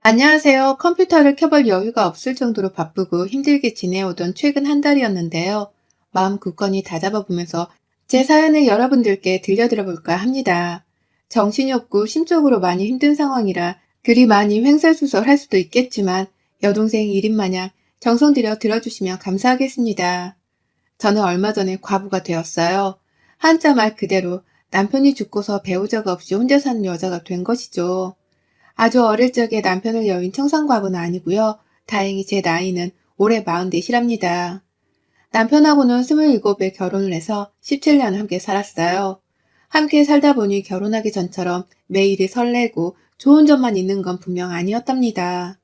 안녕하세요. 컴퓨터를 켜볼 여유가 없을 정도로 바쁘고 힘들게 지내오던 최근 한 달이었는데요. 마음 굳건히 다잡아보면서 제 사연을 여러분들께 들려드려볼까 합니다. 정신이 없고 심적으로 많이 힘든 상황이라 그리 많이 횡설수설할 수도 있겠지만 여동생 1인 마냥 정성 들여 들어주시면 감사하겠습니다. 저는 얼마 전에 과부가 되었어요. 한자 말 그대로 남편이 죽고서 배우자가 없이 혼자 사는 여자가 된 것이죠. 아주 어릴 적에 남편을 여윈 청산과부는 아니고요. 다행히 제 나이는 올해 44이랍니다. 남편하고는 27에 결혼을 해서 17년 함께 살았어요. 함께 살다 보니 결혼하기 전처럼 매일이 설레고 좋은 점만 있는 건 분명 아니었답니다.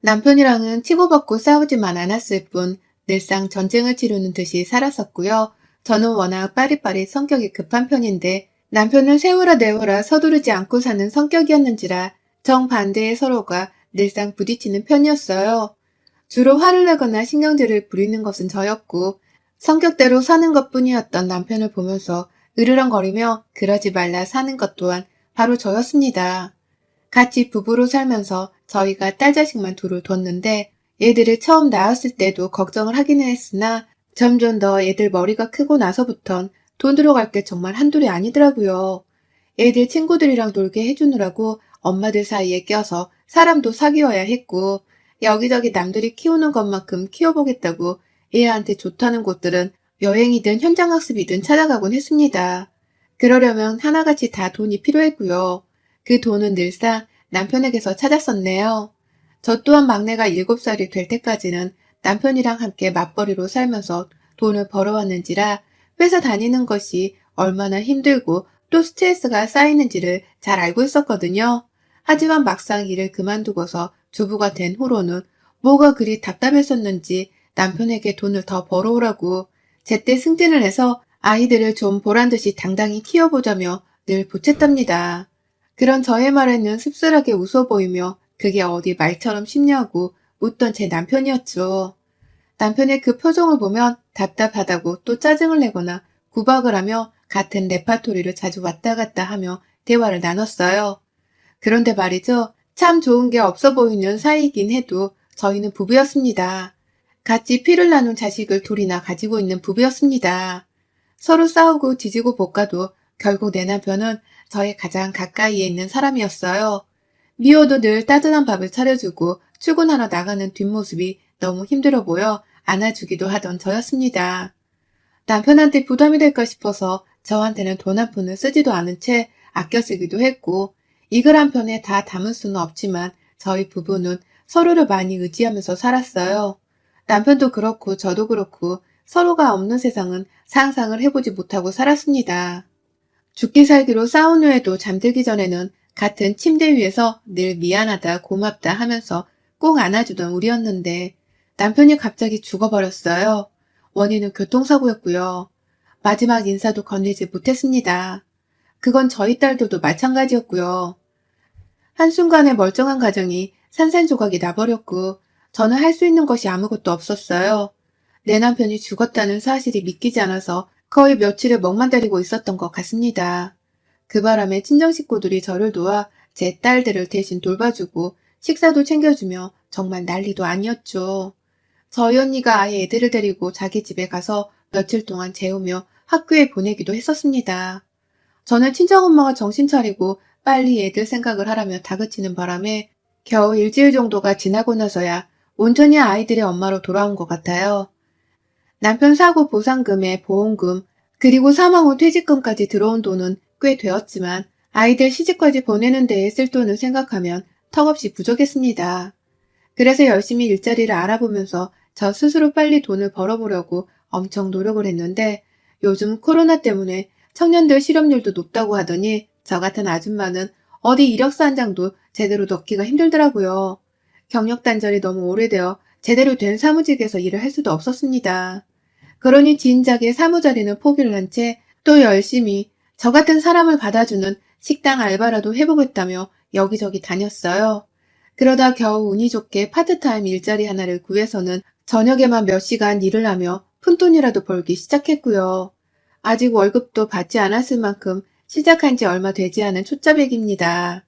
남편이랑은 치고받고 싸우지만 않았을 뿐 늘상 전쟁을 치르는 듯이 살았었고요. 저는 워낙 빠릿빠릿 성격이 급한 편인데 남편은 세우라 내워라 서두르지 않고 사는 성격이었는지라 정반대의 서로가 늘상 부딪히는 편이었어요. 주로 화를 내거나 신경질을 부리는 것은 저였고 성격대로 사는 것뿐이었던 남편을 보면서 으르렁거리며 그러지 말라 사는 것 또한 바로 저였습니다. 같이 부부로 살면서 저희가 딸 자식만 둘을 뒀는데 얘들을 처음 낳았을 때도 걱정을 하기는 했으나 점점 더 애들 머리가 크고 나서부턴 돈 들어갈 게 정말 한둘이 아니더라고요. 애들 친구들이랑 놀게 해주느라고 엄마들 사이에 껴서 사람도 사귀어야 했고 여기저기 남들이 키우는 것만큼 키워보겠다고 애한테 좋다는 곳들은 여행이든 현장학습이든 찾아가곤 했습니다. 그러려면 하나같이 다 돈이 필요했고요. 그 돈은 늘상 남편에게서 찾았었네요. 저 또한 막내가 7살이 될 때까지는 남편이랑 함께 맞벌이로 살면서 돈을 벌어왔는지라 회사 다니는 것이 얼마나 힘들고 또 스트레스가 쌓이는지를 잘 알고 있었거든요. 하지만 막상 일을 그만두고서 주부가 된 후로는 뭐가 그리 답답했었는지 남편에게 돈을 더 벌어오라고 제때 승진을 해서 아이들을 좀 보란듯이 당당히 키워보자며 늘 보챘답니다. 그런 저의 말에는 씁쓸하게 웃어 보이며 그게 어디 말처럼 쉽냐고 웃던 제 남편이었죠. 남편의 그 표정을 보면 답답하다고 또 짜증을 내거나 구박을 하며 같은 레파토리를 자주 왔다 갔다 하며 대화를 나눴어요. 그런데 말이죠. 참 좋은 게 없어 보이는 사이이긴 해도 저희는 부부였습니다. 같이 피를 나눈 자식을 둘이나 가지고 있는 부부였습니다. 서로 싸우고 지지고 볶아도 결국 내 남편은 저의 가장 가까이에 있는 사람이었어요. 미워도 늘 따뜻한 밥을 차려주고 출근하러 나가는 뒷모습이 너무 힘들어 보여 안아주기도 하던 저였습니다. 남편한테 부담이 될까 싶어서 저한테는 돈 한 푼을 쓰지도 않은 채 아껴 쓰기도 했고 이글 한 편에 다 담을 수는 없지만 저희 부부는 서로를 많이 의지하면서 살았어요. 남편도 그렇고 저도 그렇고 서로가 없는 세상은 상상을 해보지 못하고 살았습니다. 죽기 살기로 싸운 후에도 잠들기 전에는 같은 침대 위에서 늘 미안하다 고맙다 하면서 꼭 안아주던 우리였는데 남편이 갑자기 죽어버렸어요. 원인은 교통사고였고요. 마지막 인사도 건네지 못했습니다. 그건 저희 딸들도 마찬가지였고요. 한순간에 멀쩡한 가정이 산산조각이 나버렸고 저는 할 수 있는 것이 아무것도 없었어요. 내 남편이 죽었다는 사실이 믿기지 않아서 거의 며칠을 멍만 때리고 있었던 것 같습니다. 그 바람에 친정 식구들이 저를 도와 제 딸들을 대신 돌봐주고 식사도 챙겨주며 정말 난리도 아니었죠. 저희 언니가 아예 애들을 데리고 자기 집에 가서 며칠 동안 재우며 학교에 보내기도 했었습니다. 저는 친정엄마가 정신 차리고 빨리 애들 생각을 하라며 다그치는 바람에 겨우 일주일 정도가 지나고 나서야 온전히 아이들의 엄마로 돌아온 것 같아요. 남편 사고 보상금에 보험금, 그리고 사망 후 퇴직금까지 들어온 돈은 꽤 되었지만 아이들 시집까지 보내는 데에 쓸 돈을 생각하면 턱없이 부족했습니다. 그래서 열심히 일자리를 알아보면서 저 스스로 빨리 돈을 벌어보려고 엄청 노력을 했는데 요즘 코로나 때문에 청년들 실업률도 높다고 하더니 저 같은 아줌마는 어디 이력서 한 장도 제대로 넣기가 힘들더라고요. 경력 단절이 너무 오래되어 제대로 된 사무직에서 일을 할 수도 없었습니다. 그러니 진작에 사무자리는 포기를 한 채 또 열심히 저 같은 사람을 받아주는 식당 알바라도 해보겠다며 여기저기 다녔어요. 그러다 겨우 운이 좋게 파트타임 일자리 하나를 구해서는 저녁에만 몇 시간 일을 하며 푼돈이라도 벌기 시작했고요. 아직 월급도 받지 않았을 만큼 시작한 지 얼마 되지 않은 초짜백입니다.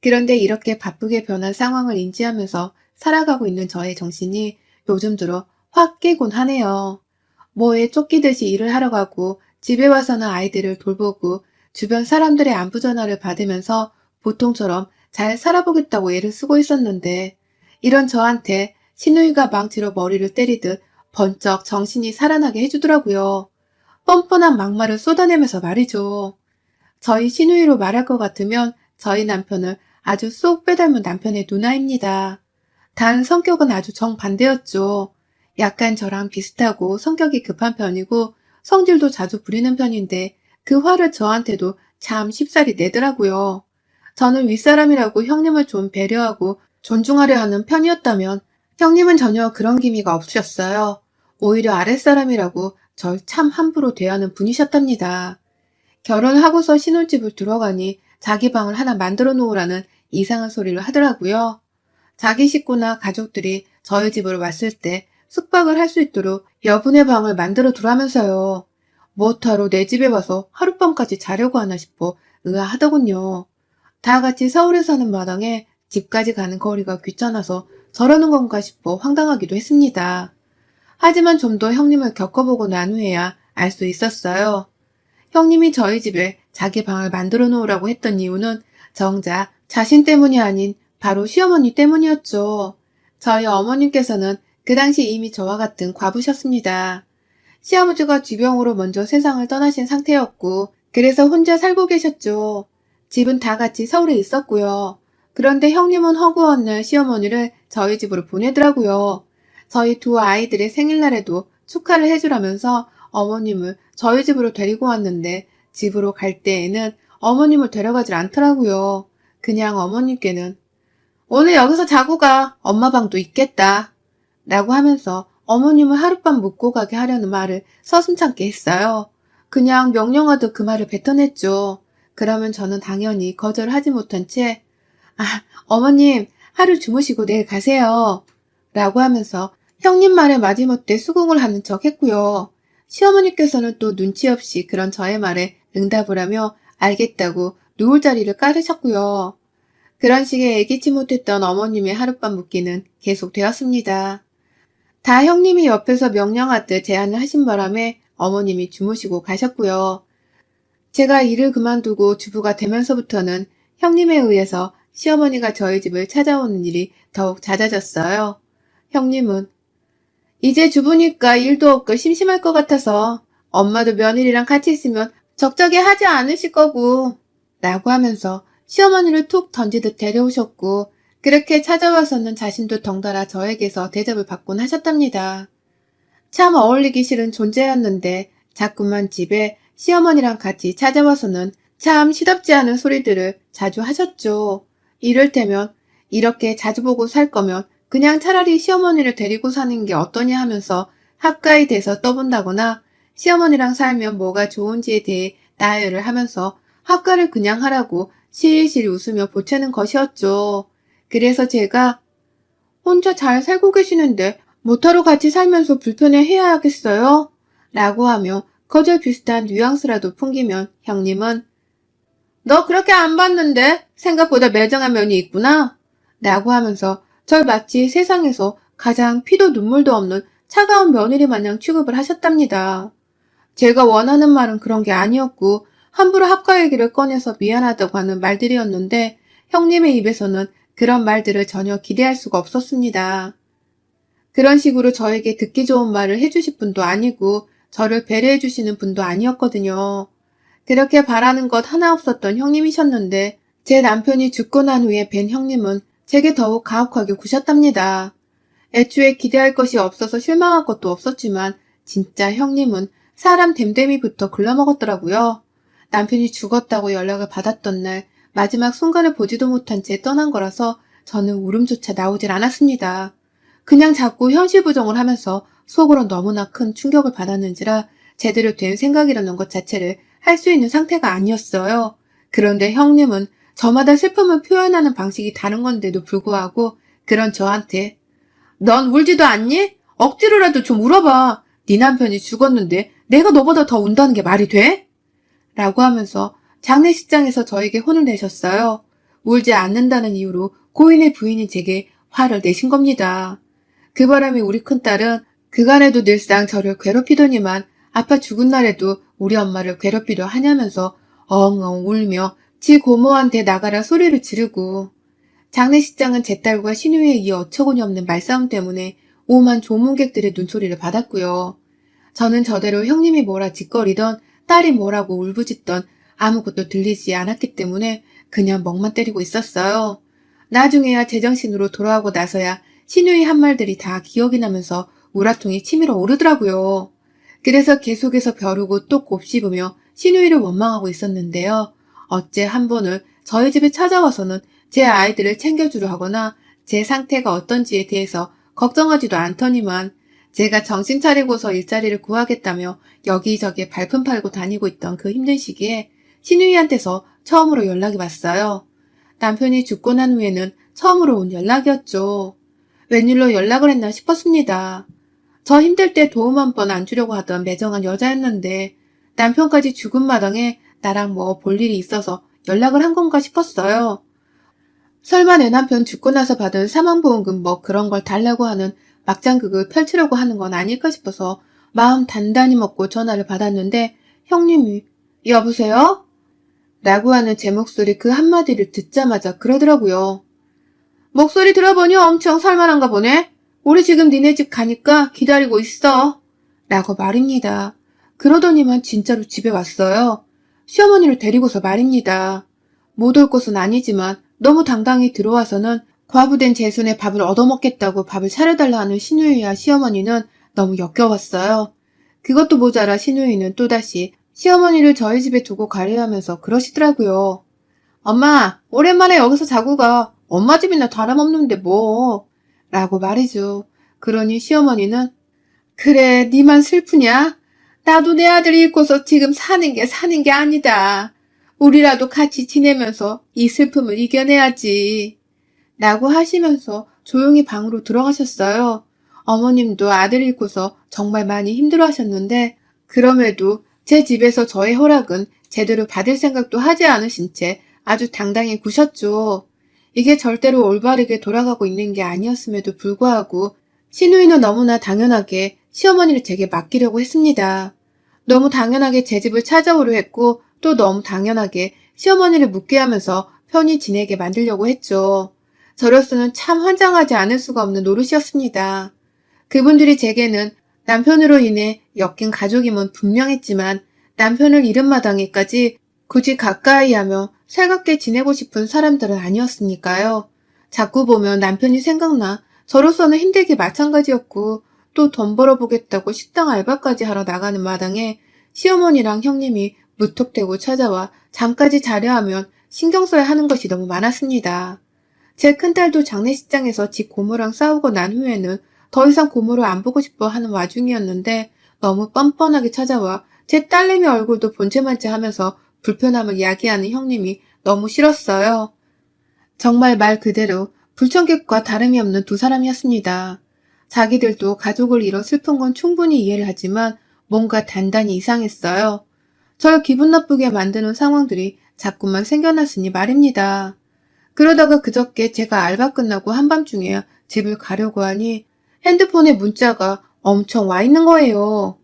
그런데 이렇게 바쁘게 변한 상황을 인지하면서 살아가고 있는 저의 정신이 요즘 들어 확 깨곤 하네요. 뭐에 쫓기듯이 일을 하러 가고 집에 와서는 아이들을 돌보고 주변 사람들의 안부 전화를 받으면서 보통처럼 잘 살아보겠다고 애를 쓰고 있었는데 이런 저한테 시누이가 망치로 머리를 때리듯 번쩍 정신이 살아나게 해주더라고요. 뻔뻔한 막말을 쏟아내면서 말이죠. 저희 시누이로 말할 것 같으면 저희 남편을 아주 쏙 빼닮은 남편의 누나입니다. 단 성격은 아주 정반대였죠. 약간 저랑 비슷하고 성격이 급한 편이고 성질도 자주 부리는 편인데 그 화를 저한테도 참 쉽사리 내더라고요. 저는 윗사람이라고 형님을 좀 배려하고 존중하려 하는 편이었다면 형님은 전혀 그런 기미가 없으셨어요. 오히려 아랫사람이라고 절 참 함부로 대하는 분이셨답니다. 결혼하고서 신혼집을 들어가니 자기 방을 하나 만들어 놓으라는 이상한 소리를 하더라고요. 자기 식구나 가족들이 저희 집으로 왔을 때 숙박을 할 수 있도록 여분의 방을 만들어 두라면서요. 뭐하러 내 집에 와서 하룻밤까지 자려고 하나 싶어 의아하더군요. 다 같이 서울에 사는 마당에 집까지 가는 거리가 귀찮아서 저러는 건가 싶어 황당하기도 했습니다. 하지만 좀 더 형님을 겪어보고 난 후에야 알 수 있었어요. 형님이 저희 집에 자기 방을 만들어 놓으라고 했던 이유는 정작 자신 때문이 아닌 바로 시어머니 때문이었죠. 저희 어머님께서는 그 당시 이미 저와 같은 과부셨습니다. 시아버지가 쥐병으로 먼저 세상을 떠나신 상태였고 그래서 혼자 살고 계셨죠. 집은 다 같이 서울에 있었고요. 그런데 형님은 허구한 날 시어머니를 저희 집으로 보내더라고요. 저희 두 아이들의 생일날에도 축하를 해주라면서 어머님을 저희 집으로 데리고 왔는데 집으로 갈 때에는 어머님을 데려가질 않더라고요. 그냥 어머님께는 오늘 여기서 자고 가. 엄마 방도 있겠다. 라고 하면서 어머님을 하룻밤 묵고 가게 하려는 말을 서슴찮게 했어요. 그냥 명령하듯 그 말을 뱉어냈죠. 그러면 저는 당연히 거절하지 못한 채 어머님 하루 주무시고 내일 가세요. 라고 하면서 형님 말에 마지못해 수긍을 하는 척 했고요. 시어머니께서는 또 눈치 없이 그런 저의 말에 응답을 하며 알겠다고 누울 자리를 깔으셨고요. 그런 식의 예기치 못했던 어머님의 하룻밤 묵기는 계속되었습니다. 다 형님이 옆에서 명령하듯 제안을 하신 바람에 어머님이 주무시고 가셨고요. 제가 일을 그만두고 주부가 되면서부터는 형님에 의해서 시어머니가 저희 집을 찾아오는 일이 더욱 잦아졌어요. 형님은 이제 주부니까 일도 없고 심심할 것 같아서 엄마도 며느리랑 같이 있으면 적적해 하지 않으실 거고 라고 하면서 시어머니를 툭 던지듯 데려오셨고 그렇게 찾아와서는 자신도 덩달아 저에게서 대접을 받곤 하셨답니다. 참 어울리기 싫은 존재였는데 자꾸만 집에 시어머니랑 같이 찾아와서는 참 시덥지 않은 소리들을 자주 하셨죠. 이를테면 이렇게 자주 보고 살 거면 그냥 차라리 시어머니를 데리고 사는 게 어떠냐 하면서 합가에 대해서 떠본다거나 시어머니랑 살면 뭐가 좋은지에 대해 나열을 하면서 합가를 그냥 하라고 실실 웃으며 보채는 것이었죠. 그래서 제가 혼자 잘 살고 계시는데 뭐하러 같이 살면서 불편해해야 하겠어요? 라고 하며 거절 비슷한 뉘앙스라도 풍기면 형님은 너 그렇게 안 봤는데 생각보다 매정한 면이 있구나 라고 하면서 절 마치 세상에서 가장 피도 눈물도 없는 차가운 며느리 마냥 취급을 하셨답니다. 제가 원하는 말은 그런 게 아니었고 함부로 합가 얘기를 꺼내서 미안하다고 하는 말들이었는데 형님의 입에서는 그런 말들을 전혀 기대할 수가 없었습니다. 그런 식으로 저에게 듣기 좋은 말을 해주실 분도 아니고 저를 배려해 주시는 분도 아니었거든요. 그렇게 바라는 것 하나 없었던 형님이셨는데 제 남편이 죽고 난 후에 뵌 형님은 제게 더욱 가혹하게 구셨답니다. 애초에 기대할 것이 없어서 실망할 것도 없었지만 진짜 형님은 사람 됨됨이부터 글러먹었더라고요. 남편이 죽었다고 연락을 받았던 날 마지막 순간을 보지도 못한 채 떠난 거라서 저는 울음조차 나오질 않았습니다. 그냥 자꾸 현실 부정을 하면서 속으로 너무나 큰 충격을 받았는지라 제대로 된 생각이라는 것 자체를 할 수 있는 상태가 아니었어요. 그런데 형님은 저마다 슬픔을 표현하는 방식이 다른 건데도 불구하고 그런 저한테 넌 울지도 않니? 억지로라도 좀 울어봐. 네 남편이 죽었는데 내가 너보다 더 운다는 게 말이 돼? 라고 하면서 장례식장에서 저에게 혼을 내셨어요. 울지 않는다는 이유로 고인의 부인이 제게 화를 내신 겁니다. 그 바람에 우리 큰딸은 그간에도 늘상 저를 괴롭히더니만 아빠 죽은 날에도 우리 엄마를 괴롭히려 하냐면서 엉엉 울며 지 고모한테 나가라 소리를 지르고, 장례식장은 제 딸과 신우이의 이 어처구니 없는 말싸움 때문에 오만 조문객들의 눈초리를 받았고요. 저는 저대로 형님이 뭐라 짓거리던 딸이 뭐라고 울부짖던 아무것도 들리지 않았기 때문에 그냥 멍만 때리고 있었어요. 나중에야 제정신으로 돌아오고 나서야 신우이 한 말들이 다 기억이 나면서 우라통이 치밀어 오르더라고요. 그래서 계속해서 벼르고 또 곱씹으며 신우이를 원망하고 있었는데요. 어째 한 번을 저희 집에 찾아와서는 제 아이들을 챙겨주려 하거나 제 상태가 어떤지에 대해서 걱정하지도 않더니만, 제가 정신 차리고서 일자리를 구하겠다며 여기저기 발품 팔고 다니고 있던 그 힘든 시기에 신우이한테서 처음으로 연락이 왔어요. 남편이 죽고 난 후에는 처음으로 온 연락이었죠. 웬일로 연락을 했나 싶었습니다. 저 힘들 때 도움 한 번 안 주려고 하던 매정한 여자였는데 남편까지 죽은 마당에 나랑 뭐 볼 일이 있어서 연락을 한 건가 싶었어요. 설마 내 남편 죽고 나서 받은 사망보험금 뭐 그런 걸 달라고 하는 막장극을 펼치려고 하는 건 아닐까 싶어서 마음 단단히 먹고 전화를 받았는데 형님이 "여보세요?" 라고 하는 제 목소리 그 한마디를 듣자마자 그러더라고요. "목소리 들어보니 엄청 살만한가 보네. 우리 지금 니네 집 가니까 기다리고 있어." 라고 말입니다. 그러더니만 진짜로 집에 왔어요. 시어머니를 데리고서 말입니다. 못 올 것은 아니지만 너무 당당히 들어와서는 과부된 제 손에 밥을 얻어먹겠다고 밥을 차려달라 하는 시누이와 시어머니는 너무 역겨웠어요. 그것도 모자라 시누이는 또다시 시어머니를 저희 집에 두고 가려 하면서 그러시더라고요. "엄마, 오랜만에 여기서 자고 가. 엄마 집이나 다름없는데 뭐." 라고 말이죠. 그러니 시어머니는 "그래, 니만 슬프냐? 나도 내 아들이 있고서 지금 사는 게 아니다. 우리라도 같이 지내면서 이 슬픔을 이겨내야지." 라고 하시면서 조용히 방으로 들어가셨어요. 어머님도 아들 잃고서 정말 많이 힘들어 하셨는데, 그럼에도 제 집에서 저의 허락은 제대로 받을 생각도 하지 않으신 채 아주 당당히 구셨죠. 이게 절대로 올바르게 돌아가고 있는 게 아니었음에도 불구하고 시누이는 너무나 당연하게 시어머니를 제게 맡기려고 했습니다. 너무 당연하게 제 집을 찾아오려 했고, 또 너무 당연하게 시어머니를 묻게 하면서 편히 지내게 만들려고 했죠. 저로서는 참 환장하지 않을 수가 없는 노릇이었습니다. 그분들이 제게는 남편으로 인해 엮인 가족임은 분명했지만 남편을 잃은 마당에까지 굳이 가까이 하며 살갑게 지내고 싶은 사람들은 아니었으니까요. 자꾸 보면 남편이 생각나 저로서는 힘들기 마찬가지였고, 또 돈 벌어보겠다고 식당 알바까지 하러 나가는 마당에 시어머니랑 형님이 무턱대고 찾아와 잠까지 자려 하면 신경 써야 하는 것이 너무 많았습니다. 제 큰딸도 장례식장에서 지 고모랑 싸우고 난 후에는 더 이상 고모를 안 보고 싶어 하는 와중이었는데 너무 뻔뻔하게 찾아와 제 딸내미 얼굴도 본체만체 하면서 불편함을 야기하는 형님이 너무 싫었어요. 정말 말 그대로 불청객과 다름이 없는 두 사람이었습니다. 자기들도 가족을 잃어 슬픈 건 충분히 이해를 하지만 뭔가 단단히 이상했어요. 절 기분 나쁘게 만드는 상황들이 자꾸만 생겨났으니 말입니다. 그러다가 그저께 제가 알바 끝나고 한밤중에 집을 가려고 하니 핸드폰에 문자가 엄청 와 있는 거예요.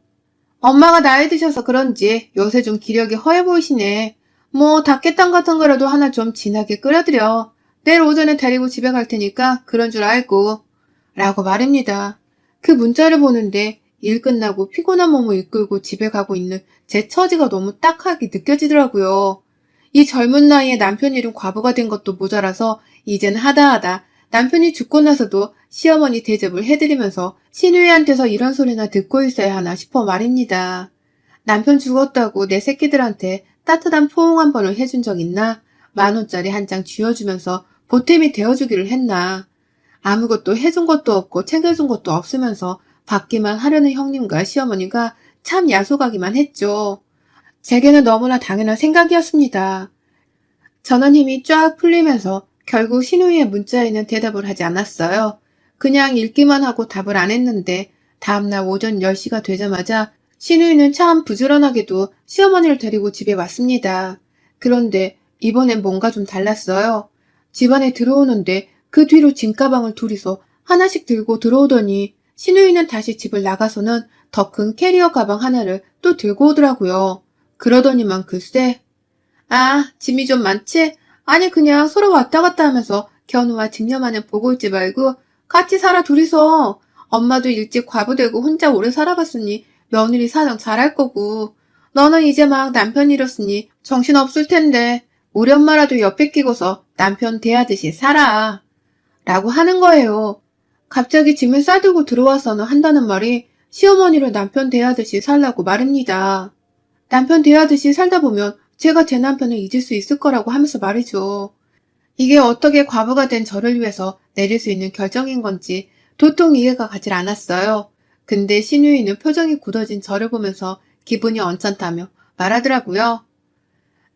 "엄마가 나이 드셔서 그런지 요새 좀 기력이 허해 보이시네. 뭐 닭게탕 같은 거라도 하나 좀 진하게 끓여드려. 내일 오전에 데리고 집에 갈 테니까 그런 줄 알고." 라고 말입니다. 그 문자를 보는데 일 끝나고 피곤한 몸을 이끌고 집에 가고 있는 제 처지가 너무 딱하게 느껴지더라고요. 이 젊은 나이에 남편 잃은 과부가 된 것도 모자라서 이젠 하다하다 남편이 죽고 나서도 시어머니 대접을 해드리면서 시누이한테서 이런 소리나 듣고 있어야 하나 싶어 말입니다. 남편 죽었다고 내 새끼들한테 따뜻한 포옹 한 번을 해준 적 있나? 10,000원짜리 한 장 쥐어주면서 보탬이 되어주기를 했나? 아무것도 해준 것도 없고 챙겨준 것도 없으면서 받기만 하려는 형님과 시어머니가 참 야속하기만 했죠. 제게는 너무나 당연한 생각이었습니다. 저는 힘이 쫙 풀리면서 결국 신우이의 문자에는 대답을 하지 않았어요. 그냥 읽기만 하고 답을 안 했는데 다음날 오전 10시가 되자마자 신우이는 참 부지런하게도 시어머니를 데리고 집에 왔습니다. 그런데 이번엔 뭔가 좀 달랐어요. 집안에 들어오는데 그 뒤로 짐가방을 둘이서 하나씩 들고 들어오더니 신우이는 다시 집을 나가서는 더 큰 캐리어 가방 하나를 또 들고 오더라고요. 그러더니만 글쎄, 아, 짐이 좀 많지? 아니 그냥 서로 왔다 갔다 하면서 견우와 직녀만은 보고 있지 말고 같이 살아 둘이서. 엄마도 일찍 과부되고 혼자 오래 살아봤으니 며느리 사정 잘할 거고 너는 이제 막 남편 잃었으니 정신없을 텐데 우리 엄마라도 옆에 끼고서 남편 대하듯이 살아. 라고 하는 거예요. 갑자기 짐을 싸들고 들어와서는 한다는 말이 시어머니를 남편 대하듯이 살라고 말입니다. 남편 대하듯이 살다 보면 제가 제 남편을 잊을 수 있을 거라고 하면서 말이죠. 이게 어떻게 과부가 된 저를 위해서 내릴 수 있는 결정인 건지 도통 이해가 가질 않았어요. 근데 신유이는 표정이 굳어진 저를 보면서 기분이 언짢다며 말하더라고요.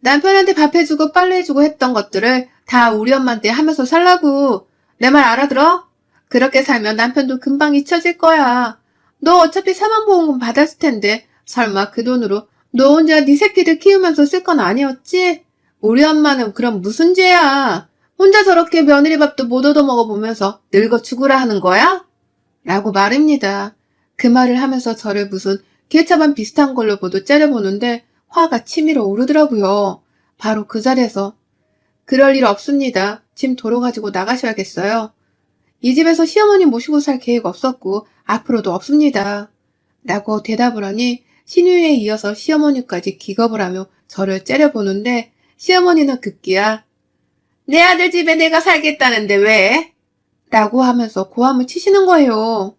남편한테 밥 해주고 빨래 해주고 했던 것들을 다 우리 엄마한테 하면서 살라고. 내 말 알아들어? 그렇게 살면 남편도 금방 잊혀질 거야. 너 어차피 사망보험금 받았을 텐데 설마 그 돈으로 너 혼자 네 새끼들 키우면서 쓸 건 아니었지? 우리 엄마는 그럼 무슨 죄야? 혼자 저렇게 며느리 밥도 못 얻어먹어보면서 늙어 죽으라 하는 거야? 라고 말입니다. 그 말을 하면서 저를 무슨 개차반 비슷한 걸로 보도 째려보는데 화가 치밀어 오르더라고요. 바로 그 자리에서 그럴 일 없습니다. 짐 도로 가지고 나가셔야겠어요. 이 집에서 시어머니 모시고 살 계획 없었고 앞으로도 없습니다. 라고 대답을 하니 신우이에 이어서 시어머니까지 기겁을 하며 저를 째려보는데 시어머니는 급기야 내 아들 집에 내가 살겠다는데 왜? 라고 하면서 고함을 치시는 거예요.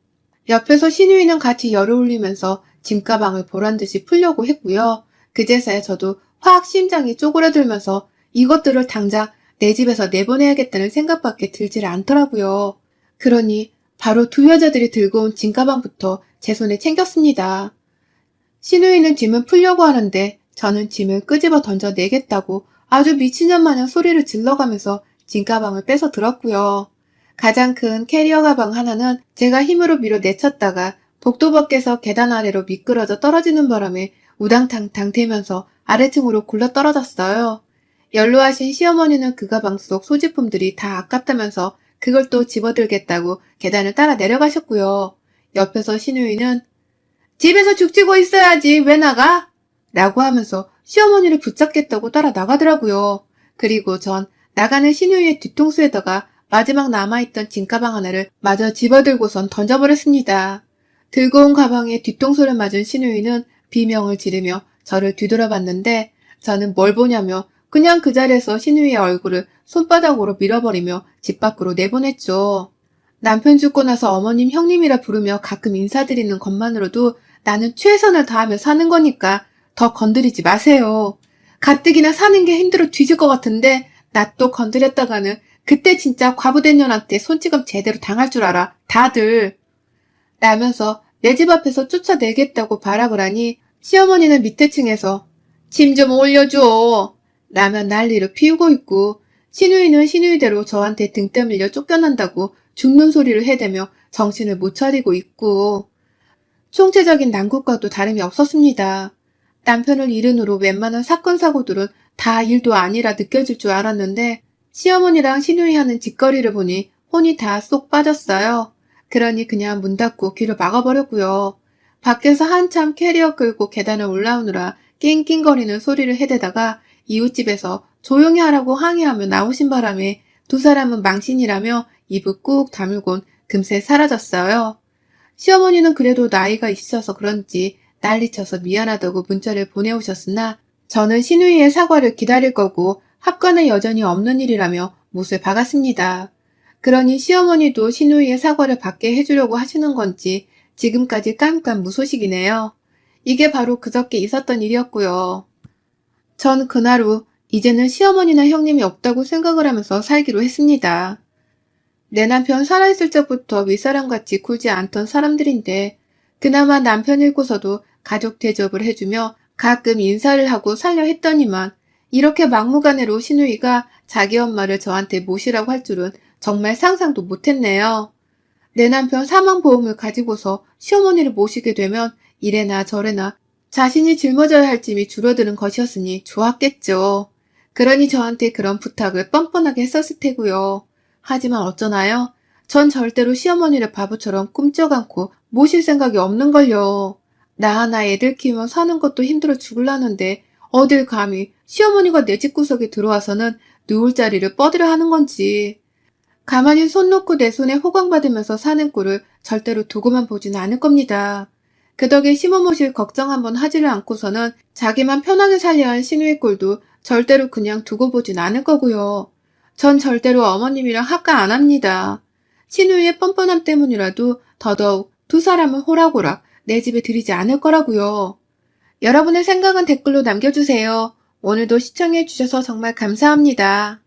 옆에서 신우이는 같이 열을 올리면서 짐가방을 보란듯이 풀려고 했고요. 그제서야 저도 확 심장이 쪼그라들면서 이것들을 당장 내 집에서 내보내야겠다는 생각밖에 들질 않더라고요. 그러니 바로 두 여자들이 들고 온 짐가방부터 제 손에 챙겼습니다. 신우이는 짐을 풀려고 하는데 저는 짐을 끄집어 던져내겠다고 아주 미친년 마냥 소리를 질러가면서 짐가방을 뺏어 들었고요. 가장 큰 캐리어 가방 하나는 제가 힘으로 밀어 내쳤다가 복도 밖에서 계단 아래로 미끄러져 떨어지는 바람에 우당탕탕 대면서 아래층으로 굴러 떨어졌어요. 연로하신 시어머니는 그 가방 속 소지품들이 다 아깝다면서 그걸 또 집어들겠다고 계단을 따라 내려가셨고요. 옆에서 신우이는 집에서 죽치고 있어야지 왜 나가? 라고 하면서 시어머니를 붙잡겠다고 따라 나가더라고요. 그리고 전 나가는 신우이의 뒤통수에다가 마지막 남아있던 짐가방 하나를 마저 집어들고선 던져버렸습니다. 들고 온 가방에 뒤통수를 맞은 신우이는 비명을 지르며 저를 뒤돌아봤는데 저는 뭘 보냐며 그냥 그 자리에서 신우이의 얼굴을 손바닥으로 밀어버리며 집 밖으로 내보냈죠. 남편 죽고 나서 어머님 형님이라 부르며 가끔 인사드리는 것만으로도 나는 최선을 다하며 사는 거니까 더 건드리지 마세요. 가뜩이나 사는 게 힘들어 뒤질 것 같은데 나 또 건드렸다가는 그때 진짜 과부된 년한테 손찌검 제대로 당할 줄 알아. 다들. 라면서 내 집 앞에서 쫓아내겠다고 발악을 하니 시어머니는 밑에 층에서 짐 좀 올려줘. 라며 난리를 피우고 있고 신우이는 신우이대로 저한테 등 떠밀려 쫓겨난다고 죽는 소리를 해대며 정신을 못 차리고 있고 총체적인 난국과도 다름이 없었습니다. 남편을 잃은 후로 웬만한 사건 사고들은 다 일도 아니라 느껴질 줄 알았는데 시어머니랑 신우이 하는 짓거리를 보니 혼이 다 쏙 빠졌어요. 그러니 그냥 문 닫고 귀를 막아버렸고요. 밖에서 한참 캐리어 끌고 계단을 올라오느라 낑낑거리는 소리를 해대다가 이웃집에서 조용히 하라고 항의하며 나오신 바람에 두 사람은 망신이라며 입을 꾹 다물곤 금세 사라졌어요. 시어머니는 그래도 나이가 있으셔서 그런지 난리쳐서 미안하다고 문자를 보내오셨으나 저는 신우이의 사과를 기다릴 거고 합관은 여전히 없는 일이라며 못을 박았습니다. 그러니 시어머니도 신우이의 사과를 받게 해주려고 하시는 건지 지금까지 깜깜 무소식이네요. 이게 바로 그저께 있었던 일이었고요. 전 그날 후 이제는 시어머니나 형님이 없다고 생각을 하면서 살기로 했습니다. 내 남편 살아있을 적부터 윗사람같이 굴지 않던 사람들인데 그나마 남편 잃고서도 가족 대접을 해주며 가끔 인사를 하고 살려 했더니만 이렇게 막무가내로 신우이가 자기 엄마를 저한테 모시라고 할 줄은 정말 상상도 못했네요. 내 남편 사망보험을 가지고서 시어머니를 모시게 되면 이래나 저래나 자신이 짊어져야 할 짐이 줄어드는 것이었으니 좋았겠죠. 그러니 저한테 그런 부탁을 뻔뻔하게 했었을 테고요. 하지만 어쩌나요? 전 절대로 시어머니를 바보처럼 꿈쩍 않고 모실 생각이 없는걸요. 나 하나 애들 키우며 사는 것도 힘들어 죽을라는데 어딜 감히 시어머니가 내 집구석에 들어와서는 누울 자리를 뻗으려 하는 건지. 가만히 손 놓고 내 손에 호강받으면서 사는 꼴을 절대로 두고만 보진 않을 겁니다. 그 덕에 시모 모실 걱정 한번 하지를 않고서는 자기만 편하게 살려 한 신우의 꼴도 절대로 그냥 두고 보진 않을 거고요. 전 절대로 어머님이랑 합가 안 합니다. 신우의 뻔뻔함 때문이라도 더더욱 두 사람을 호락호락 내 집에 들이지 않을 거라고요. 여러분의 생각은 댓글로 남겨주세요. 오늘도 시청해주셔서 정말 감사합니다.